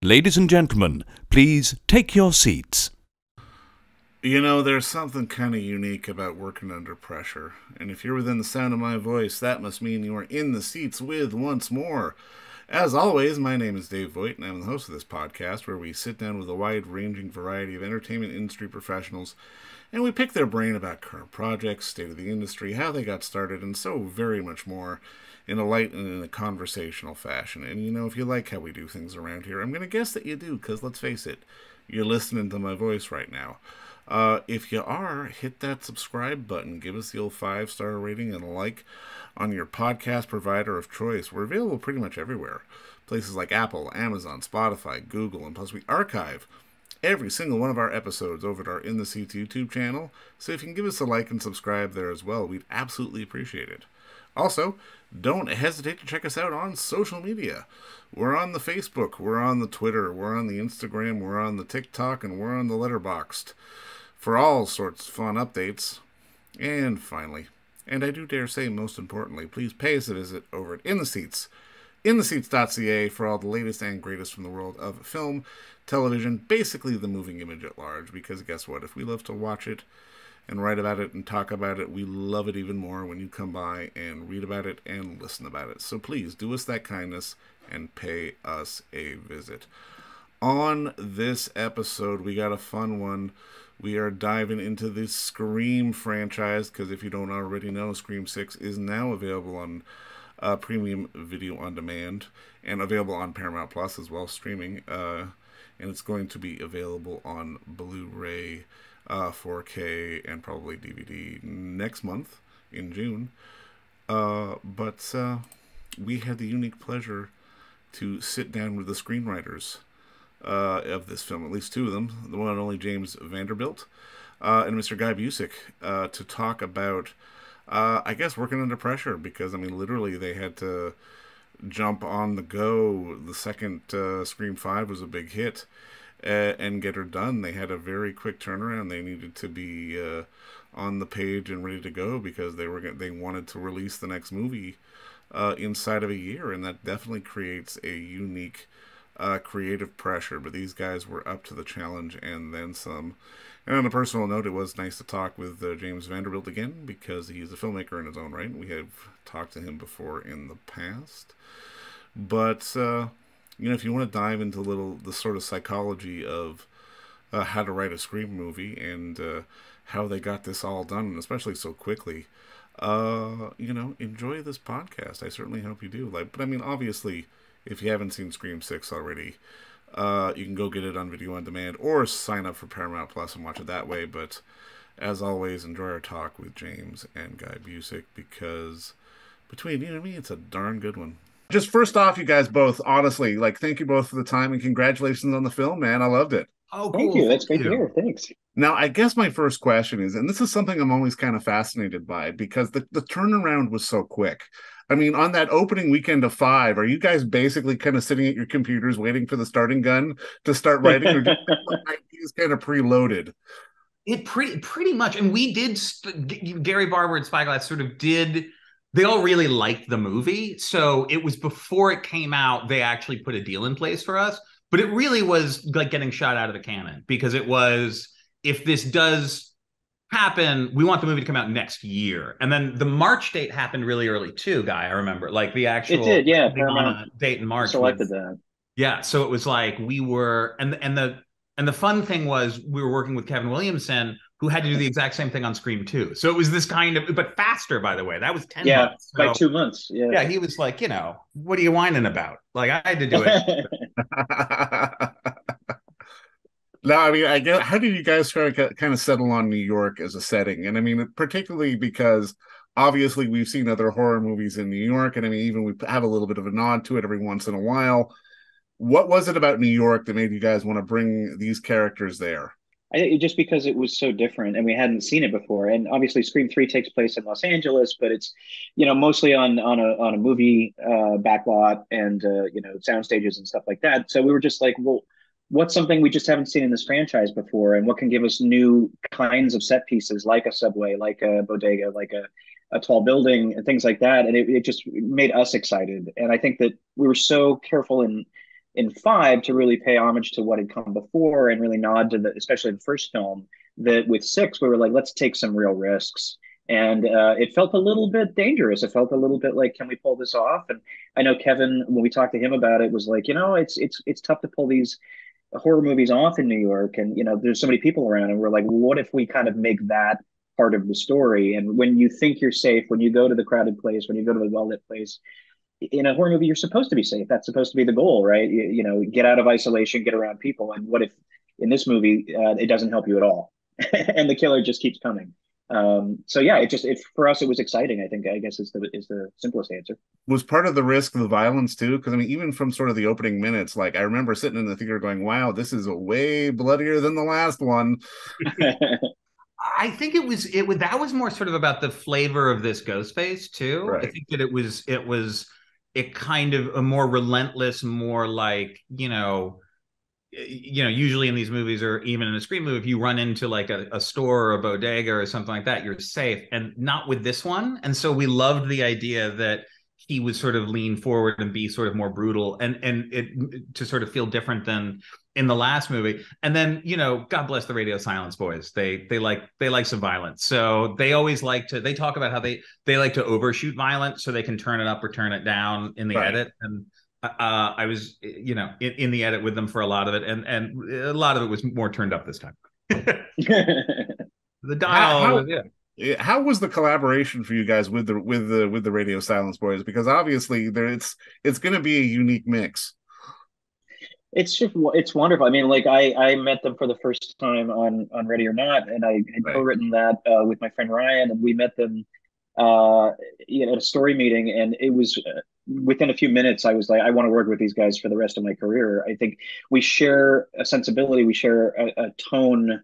Ladies and gentlemen, please take your seats. You know, there's something kind of unique about working under pressure. And if you're within the sound of my voice, that must mean you are in the seats with once more. As always, my name is Dave Voigt, and I'm the host of this podcast where we sit down with a wide-ranging variety of entertainment industry professionals and we pick their brain about current projects, state of the industry, how they got started, and so very much more in a light and in a conversational fashion. And you know, if you like how we do things around here, I'm going to guess that you do, because let's face it, you're listening to my voice right now. If you are, hit that subscribe button. Give us the old 5-star rating and a like on your podcast provider of choice. We're available pretty much everywhere. Places like Apple, Amazon, Spotify, Google, and plus we archive every single one of our episodes over at our In the Seats YouTube channel. So if you can give us a like and subscribe there as well, we'd absolutely appreciate it. Also, don't hesitate to check us out on social media. We're on the Facebook, we're on the Twitter, we're on the Instagram, we're on the TikTok, and we're on the Letterboxd for all sorts of fun updates. And finally, and I do dare say most importantly, please pay us a visit over at In the Seats, intheseats.ca, for all the latest and greatest from the world of film, television, basically the moving image at large, because guess what? If we love to watch it and write about it and talk about it, we love it even more when you come by and read about it and listen about it. So please do us that kindness and pay us a visit. On this episode, we got a fun one. We are diving into the Scream franchise, because if you don't already know, Scream 6 is now available on premium video on demand and available on Paramount Plus as well, streaming. And it's going to be available on Blu-ray, 4K, and probably DVD next month in June. But we had the unique pleasure to sit down with the screenwriters of this film, at least two of them, the one and only James Vanderbilt and Mr. Guy Busick, to talk about, I guess, working under pressure, because, I mean, literally they had to jump on the go. The second Scream 5 was a big hit, and get her done. They had a very quick turnaround. They needed to be on the page and ready to go, because they wanted to release the next movie inside of a year, and that definitely creates a unique creative pressure. But these guys were up to the challenge and then some. And on a personal note, it was nice to talk with James Vanderbilt again, because he's a filmmaker in his own right. We have talked to him before in the past. But, you know, if you want to dive into the sort of psychology of how to write a Scream movie and how they got this all done, and especially so quickly, you know, enjoy this podcast. I certainly hope you do. But I mean, obviously, if you haven't seen Scream 6 already, you can go get it on video on demand or sign up for Paramount Plus and watch it that way. But as always, enjoy our talk with James and Guy Busick, because between you and me, it's a darn good one. Just first off, you guys both, honestly, thank you both for the time and congratulations on the film, man. I loved it. Oh, cool. Thank you. That's great to hear. Thanks. Now, I guess my first question is, and this is something I'm always kind of fascinated by, because the turnaround was so quick. I mean, on that opening weekend of 5, are you guys basically kind of sitting at your computers waiting for the starting gun to start writing, or just ideas kind of preloaded? It pretty much, and we did. Gary Barber and Spyglass sort of did. They all really liked the movie, so it was before it came out. They actually put a deal in place for us, but it really was like getting shot out of the cannon, because it was, if this does happen, we want the movie to come out next year. And then the March date happened really early too, Guy. I remember, like, the actual it did, yeah. Paramount date in March selected that. Yeah, so it was like we were, and the fun thing was we were working with Kevin Williamson, who had to do the exact same thing on Scream 2. So it was this kind of, but faster, by the way. That was 10 months. Yeah, by 2 months. Yeah. Yeah, he was like, you know, what are you whining about? Like, I had to do it. No, I mean, I guess, how did you guys try to kind of settle on New York as a setting? And I mean, particularly because obviously we've seen other horror movies in New York, and I mean, even we have a little bit of a nod to it every once in a while. What was it about New York that made you guys want to bring these characters there? Just because it was so different and we hadn't seen it before. And obviously Scream 3 takes place in Los Angeles, but it's, you know, mostly on a movie backlot and, you know, sound stages and stuff like that. So we were just like, well, what's something we just haven't seen in this franchise before, and what can give us new kinds of set pieces, like a subway, like a bodega, like a tall building, and things like that. And it just made us excited. And I think that we were so careful in in 5 to really pay homage to what had come before and really nod to the, especially the first film. That with 6 we were like, let's take some real risks, and it felt a little bit dangerous. It felt a little bit like, can we pull this off? And I know Kevin, when we talked to him about it, was like, it's tough to pull these horror movies off in New York, and there's so many people around, and we're like, well, what if we kind of make that part of the story? And when you think you're safe, when you go to the crowded place, when you go to the well-lit place in a horror movie, you're supposed to be safe. That's supposed to be the goal, right? Get out of isolation, get around people. And what if in this movie it doesn't help you at all, and the killer just keeps coming? So yeah, it for us, it was exciting. I guess is the simplest answer. Was part of the risk the violence too? Because I mean, even from sort of the opening minutes, like I remember sitting in the theater going, "Wow, this is way bloodier than the last one." I think that was more sort of about the flavor of this Ghostface too. Right. I think that it kind of a more relentless, more like, usually in these movies, or even in a Scream movie, if you run into like a store or a bodega or something like that, you're safe, and not with this one. And so we loved the idea that he would sort of lean forward and be sort of more brutal, and it to sort of feel different than in the last movie. And then, God bless the radio silence boys. They like some violence. So they always they talk about how they like to overshoot violence so they can turn it up or turn it down in the edit. And I was, in the edit with them for a lot of it, and a lot of it was more turned up this time. The dial, yeah. How was the collaboration for you guys with the radio silence boys? Because obviously it's going to be a unique mix. It's wonderful. I mean, like I met them for the first time on Ready or Not, and I had co-written that with my friend Ryan, and we met them at a story meeting, and it was within a few minutes I was like, I want to work with these guys for the rest of my career. I think we share a sensibility, we share a tone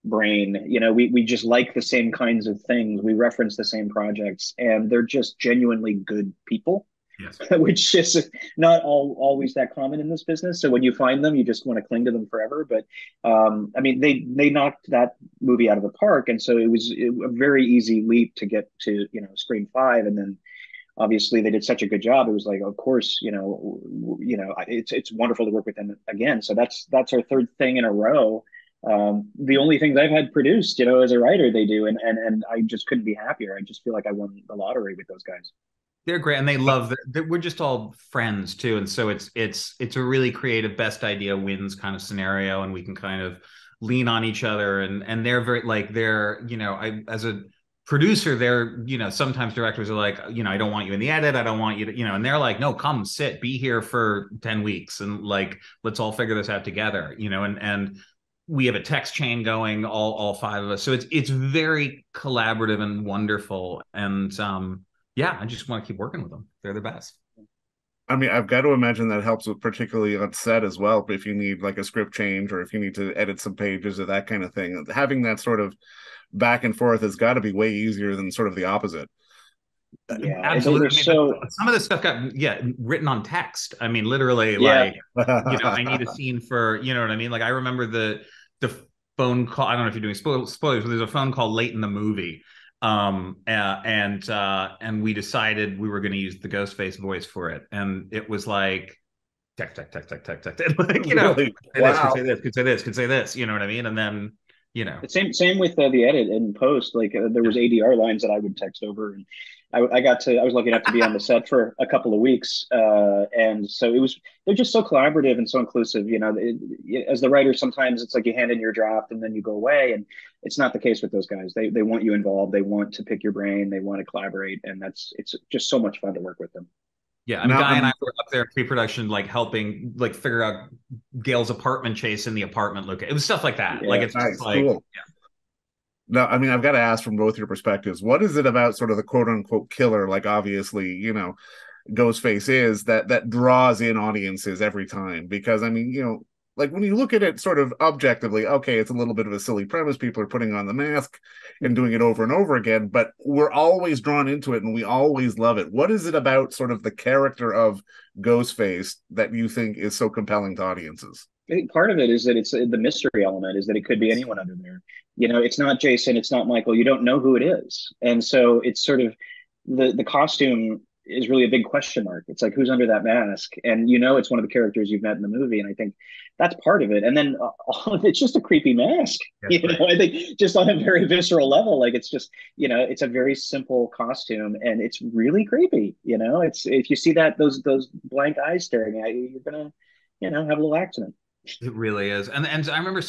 brain. We just like the same kinds of things, we reference the same projects, and they're just genuinely good people. Yes. Which is not always that common in this business. So when you find them, you just want to cling to them forever. But I mean, they knocked that movie out of the park, and so it was a very easy leap to get to Scream 5, and then obviously they did such a good job. It was like, of course, it's wonderful to work with them again. So that's our third thing in a row. The only things I've had produced, as a writer, they do, and I just couldn't be happier. I just feel like I won the lottery with those guys. They're great, and they love that we're just all friends too, and so it's a really creative, best idea wins kind of scenario, and we can kind of lean on each other, and they're very like I as a producer, they're sometimes directors are like, I don't want you in the edit, I don't want you to and they're like, no, come sit, be here for 10 weeks, and like let's all figure this out together, and we have a text chain going, all 5 of us, so it's very collaborative and wonderful, and yeah, I just want to keep working with them. They're the best. I mean, I've got to imagine that helps with, particularly on set as well, if you need like a script change or if you need to edit some pages or that kind of thing. Having that sort of back and forth has got to be way easier than sort of the opposite. Yeah, absolutely. So some of this stuff got written on text. I mean, literally, like I need a scene for what I mean. Like I remember the phone call. I don't know if you're doing spoilers, but there's a phone call late in the movie. And we decided we were going to use the Ghostface voice for it, and it was like text, like really? Wow. could say this, you know what I mean? And then the same with the edit and post. Like there was ADR lines that I would text over, and I was lucky enough to be on the set for a couple of weeks, and so they're just so collaborative and so inclusive. As the writer, sometimes it's like you hand in your draft and then you go away, and it's not the case with those guys. They want you involved. They want to pick your brain. They want to collaborate, and it's just so much fun to work with them. Yeah, I mean, Guy and I were up there pre-production, like helping, like figure out Gail's apartment chase in the apartment location. It was stuff like that. Yeah, like it's nice, like, cool. Yeah. Now, I mean, I've got to ask from both your perspectives, what is it about sort of the quote unquote killer? Like, obviously, Ghostface is that draws in audiences every time, because I mean, like when you look at it sort of objectively, okay, it's a little bit of a silly premise. People are putting on the mask and doing it over and over again, but we're always drawn into it and we always love it. What is it about sort of the character of Ghostface that you think is so compelling to audiences? I think part of it is that it's the mystery element, is that it could be anyone under there. It's not Jason, it's not Michael. You don't know who it is. And so it's sort of the costume is really a big question mark. It's like, who's under that mask? And you know, it's one of the characters you've met in the movie, and I think that's part of it. And then it's just a creepy mask. That's You know, I think just on a very visceral level, like it's just, you know, it's a very simple costume, and it's really creepy. You know, it's if you see that those blank eyes staring at you, you're gonna, you know, have a little accident. It really is. And I remember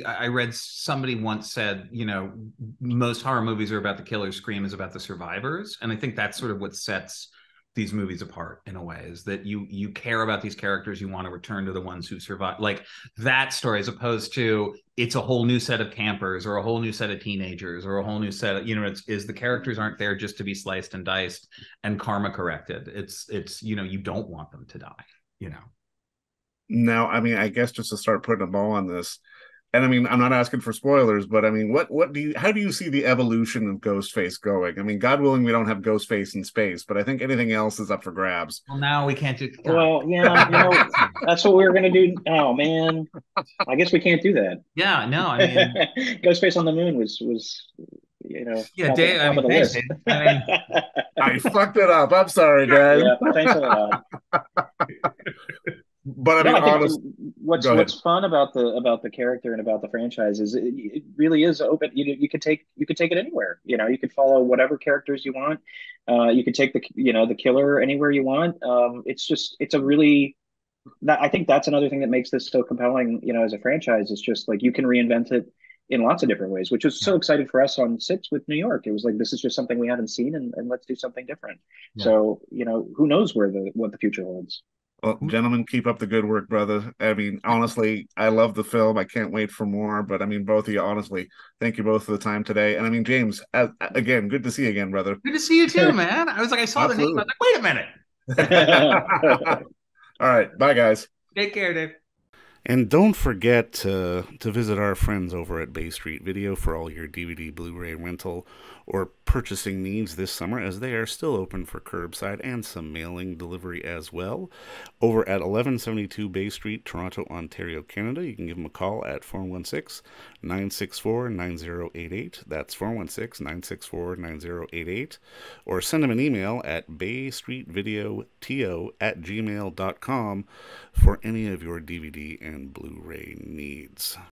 I read somebody once said, you know, most horror movies are about the killer, Scream is about the survivors. And I think that's sort of what sets these movies apart in a way, is that you care about these characters, you want to return to the ones who survive, like that story, as opposed to it's a whole new set of campers or a whole new set of teenagers or a whole new set of, you know, it's the characters aren't there just to be sliced and diced and karma corrected. It's you know, you don't want them to die, you know. Now, I mean, I guess just to start putting a bow on this, and I mean, I'm not asking for spoilers, but I mean, how do you see the evolution of Ghostface going? I mean, God willing, we don't have Ghostface in space, but I think anything else is up for grabs. Well, now we can't do. Well, yeah, you know, that's what we were gonna do. Oh man, I guess we can't do that. Yeah, no, I mean, Ghostface on the Moon was you know, yeah, top, Dave. top I mean, of the thanks, list. Dave. I mean, I fucked it up. I'm sorry, guys. Yeah, thanks a lot. But I No, mean, I think honestly, what's fun about the character and about the franchise is it really is open. You could take it anywhere. You know, you could follow whatever characters you want. You could take the killer anywhere you want. It's a really I think that's another thing that makes this so compelling. You know, as a franchise, it's just like you can reinvent it in lots of different ways, which was so exciting for us on Six with New York. It was like, this is just something we haven't seen, and let's do something different. Yeah. So, you know, who knows what the future holds. well, gentlemen, keep up the good work, brother. I mean, honestly, I love the film. I can't wait for more. But I mean, both of you, honestly, thank you both for the time today. And I mean, James, again, good to see you again, brother. good to see you too, man. I was like, I saw Absolutely. the name. I was like, wait a minute. All right, bye, guys. Take care, Dave. And don't forget to visit our friends over at Bay Street Video for all your DVD, Blu-ray rental, or purchasing needs this summer, as they are still open for curbside and some mailing delivery as well. Over at 1172 Bay Street, Toronto, Ontario, Canada, you can give them a call at 416-964-9088. That's 416-964-9088. Or send them an email at baystreetvideoto@gmail.com for any of your DVD and Blu-ray needs.